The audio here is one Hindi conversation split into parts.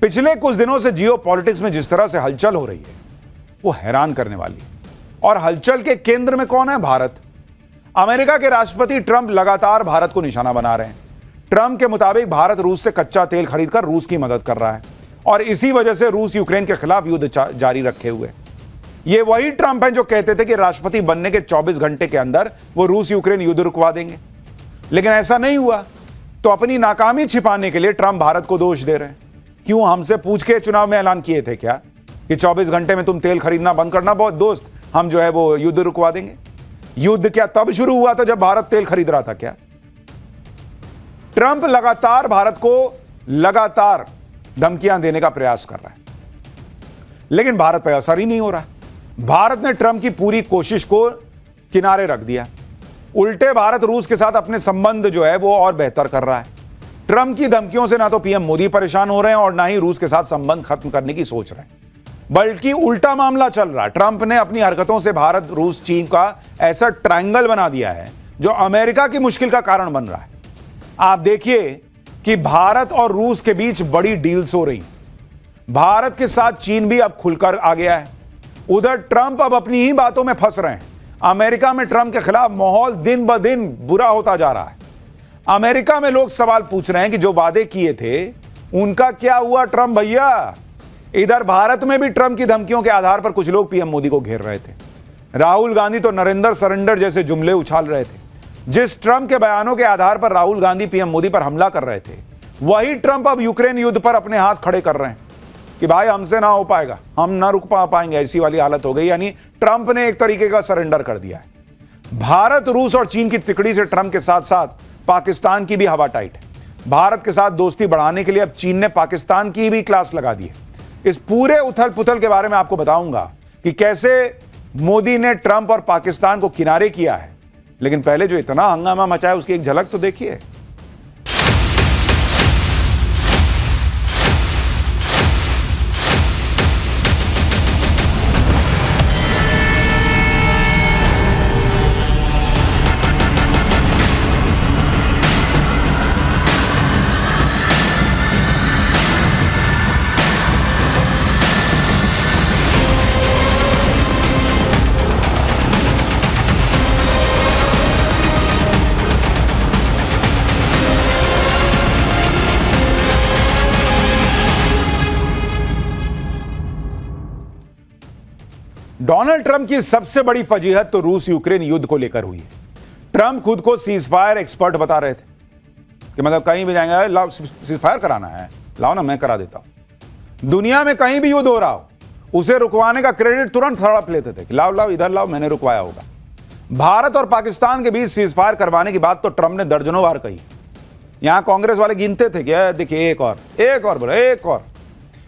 पिछले कुछ दिनों से जियो पॉलिटिक्स में जिस तरह से हलचल हो रही है वो हैरान करने वाली है। और हलचल के केंद्र में कौन है? भारत। अमेरिका के राष्ट्रपति ट्रंप लगातार भारत को निशाना बना रहे हैं। ट्रंप के मुताबिक भारत रूस से कच्चा तेल खरीदकर रूस की मदद कर रहा है और इसी वजह से रूस यूक्रेन के खिलाफ युद्ध जारी रखे हुए। ये वही ट्रंप हैं जो कहते थे कि राष्ट्रपति बनने के 24 घंटे के अंदर वो रूस यूक्रेन युद्ध रुकवा देंगे, लेकिन ऐसा नहीं हुआ। तो अपनी नाकामी छिपाने के लिए ट्रंप भारत को दोष दे रहे हैं। क्यों? हमसे पूछ के चुनाव में ऐलान किए थे क्या कि 24 घंटे में तुम तेल खरीदना बंद करना बहुत दोस्त, हम जो है वो युद्ध रुकवा देंगे। युद्ध क्या तब शुरू हुआ था जब भारत तेल खरीद रहा था क्या? ट्रंप लगातार भारत को धमकियां देने का प्रयास कर रहा है, लेकिन भारत पर असर ही नहीं हो रहा। भारत ने ट्रंप की पूरी कोशिश को किनारे रख दिया। उल्टे भारत रूस के साथ अपने संबंध जो है वो और बेहतर कर रहा है। ट्रंप की धमकियों से ना तो पीएम मोदी परेशान हो रहे हैं और ना ही रूस के साथ संबंध खत्म करने की सोच रहे हैं, बल्कि उल्टा मामला चल रहा है। ट्रंप ने अपनी हरकतों से भारत रूस चीन का ऐसा ट्रायंगल बना दिया है जो अमेरिका की मुश्किल का कारण बन रहा है। आप देखिए कि भारत और रूस के बीच बड़ी डील्स हो रही हैं। भारत के साथ चीन भी अब खुलकर आ गया है। उधर ट्रंप अब अपनी ही बातों में फंस रहे हैं। अमेरिका में ट्रंप के खिलाफ माहौल दिन ब दिन बुरा होता जा रहा है। अमेरिका में लोग सवाल पूछ रहे हैं कि जो वादे किए थे उनका क्या हुआ ट्रंप भैया। इधर भारत में भी ट्रंप की धमकियों के आधार पर कुछ लोग पीएम मोदी को घेर रहे थे। राहुल गांधी तो नरेंद्र सरेंडर जैसे जुमले उछाल रहे थे। जिस ट्रंप के बयानों के आधार पर राहुल गांधी पीएम मोदी पर हमला कर रहे थे, वही ट्रंप अब यूक्रेन युद्ध पर अपने हाथ खड़े कर रहे हैं कि भाई हमसे ना हो पाएगा, हम ना रुक पाएंगे, ऐसी वाली हालत हो गई। यानी ट्रंप ने एक तरीके का सरेंडर कर दिया है। भारत, रूस और चीन की तिकड़ी से ट्रंप के साथ साथ पाकिस्तान की भी हवा टाइट है। भारत के साथ दोस्ती बढ़ाने के लिए अब चीन ने पाकिस्तान की भी क्लास लगा दी है। इस पूरे उथल पुथल के बारे में आपको बताऊंगा कि कैसे मोदी ने ट्रंप और पाकिस्तान को किनारे किया है। लेकिन पहले जो इतना हंगामा मचा है उसकी एक झलक तो देखिए। डोनाल्ड ट्रंप की सबसे बड़ी फजीहत तो रूस यूक्रेन युद्ध को लेकर हुई है। ट्रंप खुद को सीजफायर एक्सपर्ट बता रहे थे कि मतलब कहीं भी जाएंगे, लाओ सीजफायर कराना है, लाओ ना मैं करा देता हूं। दुनिया में कहीं भी युद्ध हो रहा हो उसे रुकवाने का क्रेडिट तुरंत हड़प लेते थे कि लाओ लाओ इधर लाओ, मैंने रुकवाया होगा। भारत और पाकिस्तान के बीच सीजफायर करवाने की बात तो ट्रंप ने दर्जनों बार कही। यहां कांग्रेस वाले गिनते थे कि देखिए एक और बोला एक और।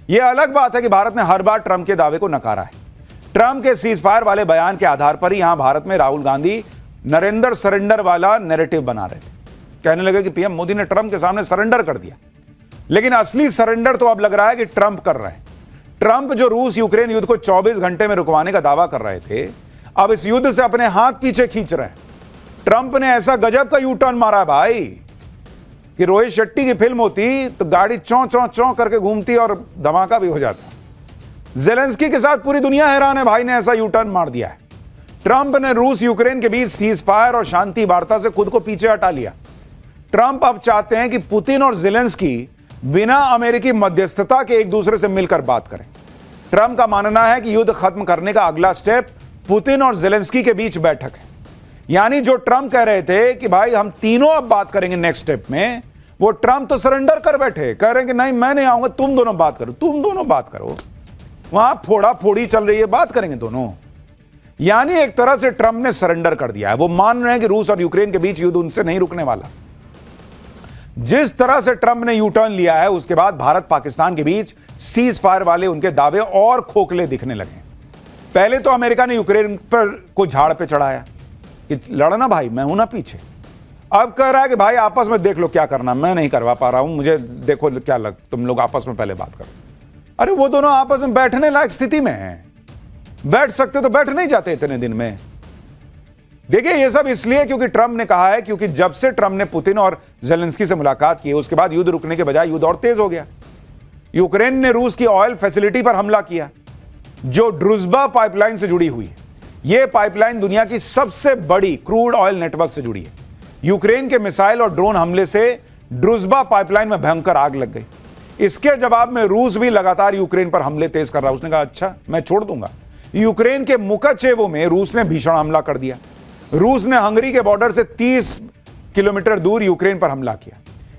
यह अलग बात है कि भारत ने हर बार ट्रंप के दावे को नकारा है। ट्रंप के सीजफायर वाले बयान के आधार पर ही यहां भारत में राहुल गांधी नरेंद्र सरेंडर वाला नैरेटिव बना रहे थे। कहने लगे कि पीएम मोदी ने ट्रंप के सामने सरेंडर कर दिया, लेकिन असली सरेंडर तो अब लग रहा है कि ट्रंप कर रहे हैं। ट्रंप जो रूस यूक्रेन युद्ध को 24 घंटे में रुकवाने का दावा कर रहे थे, अब इस युद्ध से अपने हाथ पीछे खींच रहे हैं। ट्रंप ने ऐसा गजब का यू टर्न मारा भाई कि रोहित शेट्टी की फिल्म होती तो गाड़ी चौं चौं चौं करके घूमती और धमाका भी हो जाता। ज़ेलेंस्की के साथ पूरी दुनिया हैरान है, भाई ने ऐसा यू टर्न मार दिया है। ट्रंप ने रूस यूक्रेन के बीच सीजफायर और शांति वार्ता से खुद को पीछे हटा लिया। ट्रंप अब चाहते हैं कि पुतिन और ज़ेलेंस्की बिना अमेरिकी मध्यस्थता के एक दूसरे से मिलकर बात करें। ट्रंप का मानना है कि युद्ध खत्म करने का अगला स्टेप पुतिन और ज़ेलेंस्की के बीच बैठक है। यानी जो ट्रंप कह रहे थे कि भाई हम तीनों अब बात करेंगे नेक्स्ट स्टेप में, वो ट्रंप तो सरेंडर कर बैठे, कह रहे हैं कि नहीं मैं नहीं आऊंगा, तुम दोनों बात करो। वहां फोड़ा फोड़ी चल रही है, बात करेंगे दोनों। यानी एक तरह से ट्रंप ने सरेंडर कर दिया है। वो मान रहे हैं कि रूस और यूक्रेन के बीच युद्ध उनसे नहीं रुकने वाला। जिस तरह से ट्रंप ने यू टर्न लिया है, उसके बाद भारत पाकिस्तान के बीच सीज फायर वाले उनके दावे और खोखले दिखने लगे। पहले तो अमेरिका ने यूक्रेन पर को झाड़ पे चढ़ाया कि लड़ना भाई, मैं हूं ना पीछे। अब कह रहा है कि भाई आपस में देख लो क्या करना, मैं नहीं करवा पा रहा हूं, मुझे देखो क्या तुम लोग आपस में पहले बात करो। अरे वो दोनों आपस में बैठने लायक स्थिति में हैं, बैठ सकते तो बैठ नहीं जाते इतने दिन में। देखिए ये सब इसलिए क्योंकि ट्रंप ने कहा है, क्योंकि जब से ट्रंप ने पुतिन और ज़ेलेंस्की से मुलाकात की उसके बाद युद्ध रुकने के बजाय युद्ध और तेज हो गया। यूक्रेन ने रूस की ऑयल फैसिलिटी पर हमला किया जो ड्रुजबा पाइपलाइन से जुड़ी हुई है। यह पाइपलाइन दुनिया की सबसे बड़ी क्रूड ऑयल नेटवर्क से जुड़ी है। यूक्रेन के मिसाइल और ड्रोन हमले से ड्रुजबा पाइपलाइन में भयंकर आग लग गई। इसके जवाब में रूस भी लगातार यूक्रेन पर हमले तेज कर रहा है। उसने कहा अच्छा मैं छोड़ दूंगा। यूक्रेन के मुकाचेवो में रूस ने भीषण हमला कर दिया। रूस ने हंगरी के बॉर्डर से 30 किलोमीटर दूर यूक्रेन पर हमला किया।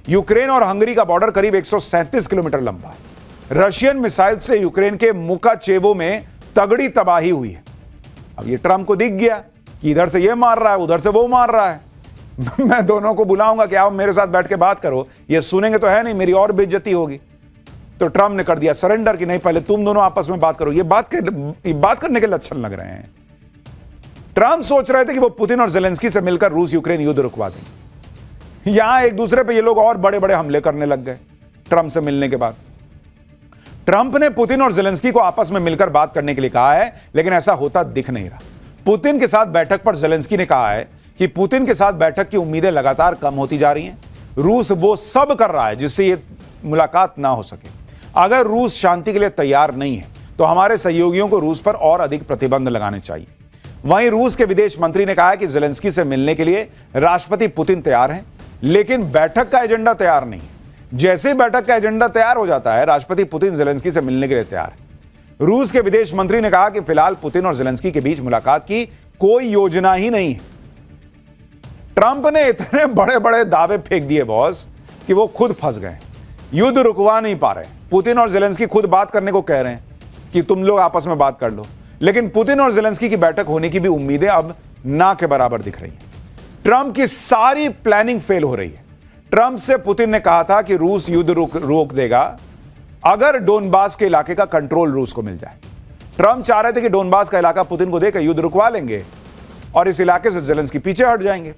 यूक्रेन और हंगरी का बॉर्डर करीब 137 किलोमीटर लंबा है। रशियन मिसाइल से यूक्रेन के मुकाचेवो में तगड़ी तबाही हुई है। अब ये ट्रंप को दिख गया कि इधर से ये मार रहा है, उधर से वो मार रहा है। मैं दोनों को बुलाऊंगा कि आप मेरे साथ बैठ के बात करो। ये सुनेंगे तो है नहीं, मेरी और बेइज्जती होगी। तो ट्रंप ने कर दिया सरेंडर कि नहीं, पहले तुम दोनों आपस में बात करो। ये बात करने के लक्षण लग रहे हैं। ट्रंप सोच रहे थे कि वो पुतिन और ज़ेलेंस्की से मिलकर रूस यूक्रेन युद्ध रुकवा देंगे। यहां एक दूसरे पे ये लोग और बड़े बड़े हमले करने लग गए। ट्रंप से मिलने के बाद ट्रंप ने पुतिन और ज़ेलेंस्की को आपस में मिलकर बात करने के लिए कहा है, लेकिन ऐसा होता दिख नहीं रहा। पुतिन के साथ बैठक पर ज़ेलेंस्की ने कहा है कि पुतिन के साथ बैठक की उम्मीदें लगातार कम होती जा रही हैं। रूस वो सब कर रहा है जिससे ये मुलाकात ना हो सके। अगर रूस शांति के लिए तैयार नहीं है तो हमारे सहयोगियों को रूस पर और अधिक प्रतिबंध लगाने चाहिए। वहीं रूस के विदेश मंत्री ने कहा कि ज़ेलेंस्की से मिलने के लिए राष्ट्रपति पुतिन तैयार हैं, लेकिन बैठक का एजेंडा तैयार नहीं है। जैसे ही बैठक का एजेंडा तैयार हो जाता है, राष्ट्रपति पुतिन ज़ेलेंस्की से मिलने के लिए तैयार है। रूस के विदेश मंत्री ने कहा कि फिलहाल पुतिन और ज़ेलेंस्की के बीच मुलाकात की कोई योजना ही नहीं है। ट्रंप ने इतने बड़े बड़े दावे फेंक दिए बॉस कि वो खुद फंस गए। युद्ध रुकवा नहीं पा रहे। पुतिन और ज़ेलेंस्की खुद बात करने को कह रहे हैं कि तुम लोग आपस में बात कर लो, लेकिन पुतिन और ज़ेलेंस्की की बैठक होने की भी उम्मीदें अब ना के बराबर दिख रही हैं। ट्रंप की सारी प्लानिंग फेल हो रही है। ट्रंप से पुतिन ने कहा था कि रूस युद्ध रोक देगा अगर डोनबास के इलाके का कंट्रोल रूस को मिल जाए। ट्रंप चाह रहे थे कि डोनबास का इलाका पुतिन को देकर युद्ध रुकवा लेंगे और इस इलाके से ज़ेलेंस्की पीछे हट जाएंगे,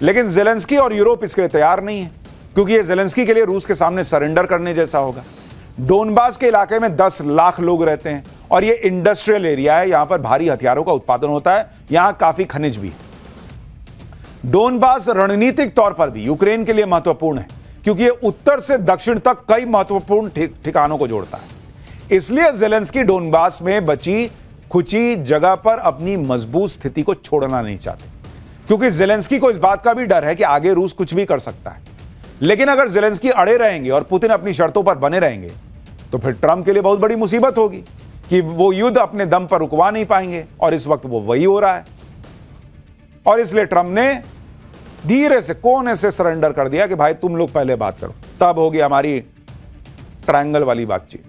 लेकिन ज़ेलेंस्की और यूरोप इसके लिए तैयार नहीं है, क्योंकि ये ज़ेलेंस्की के लिए रूस के सामने सरेंडर करने जैसा होगा। डोनबास के इलाके में 10 लाख लोग रहते हैं और ये इंडस्ट्रियल एरिया है। यहां पर भारी हथियारों का उत्पादन होता है, यहां काफी खनिज भी है। डोनबास रणनीतिक तौर पर भी यूक्रेन के लिए महत्वपूर्ण है, क्योंकि ये उत्तर से दक्षिण तक कई महत्वपूर्ण ठिकानों को जोड़ता है। इसलिए ज़ेलेंस्की डोनबास में बची खुची जगह पर अपनी मजबूत स्थिति को छोड़ना नहीं चाहते, क्योंकि ज़ेलेंस्की को इस बात का भी डर है कि आगे रूस कुछ भी कर सकता है। लेकिन अगर ज़ेलेंस्की अड़े रहेंगे और पुतिन अपनी शर्तों पर बने रहेंगे तो फिर ट्रंप के लिए बहुत बड़ी मुसीबत होगी कि वो युद्ध अपने दम पर रुकवा नहीं पाएंगे, और इस वक्त वो वही हो रहा है। और इसलिए ट्रंप ने धीरे से कोने से सरेंडर कर दिया कि भाई तुम लोग पहले बात करो, तब होगी हमारी ट्रायंगल वाली बातचीत।